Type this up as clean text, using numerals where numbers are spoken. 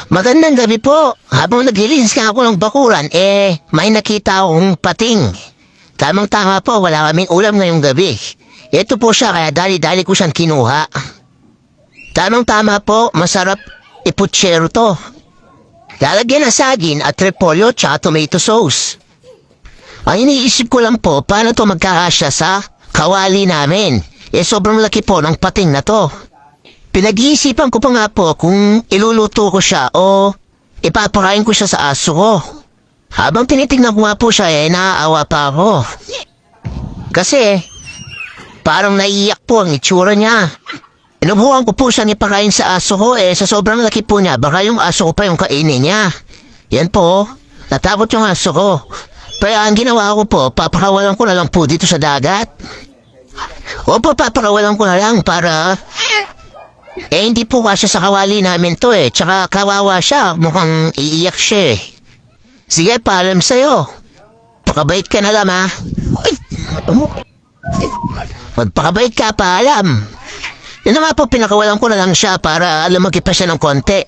Magandang gabi po. Habang naglilinis nga ako ng bakuran, may nakita akong pating. Tamang-tama po, wala kaming ulam ngayong gabi. Ito po siya, kaya dali-dali ko siyang kinuha. Tamang-tama po, masarap iputsero to. Lalagyan ng saging at repolyo tsaka tomato sauce. Ang iniisip ko lang po, paano to magkakasya sa kawali namin? Sobrang laki po ng pating na to. Pinag-iisipan ko pa nga po kung iluluto ko siya o ipapakain ko siya sa aso ko. Habang tinitingnan ko nga po siya, naaawa pa ako. Kasi, parang naiiyak po ang itsura niya. Inubuhan ko po siya ipakain sa aso ko, sa sobrang laki po niya, baka yung aso ko pa yung kainin niya. Yan po, natakot yung aso ko. Kaya ang ginawa ko po, papakawalan ko na lang po dito sa dagat. Opo, papakawalan ko na lang para... hindi po kasya sa kawali namin to tsaka kawawa siya, mukhang iiyak siya Sige, paalam sa'yo. Pakabait ka na lang ha. Magpakabait ka, paalam. Yun na nga po, pinakawalan ko na lang siya para alam magkipa siya ng konti.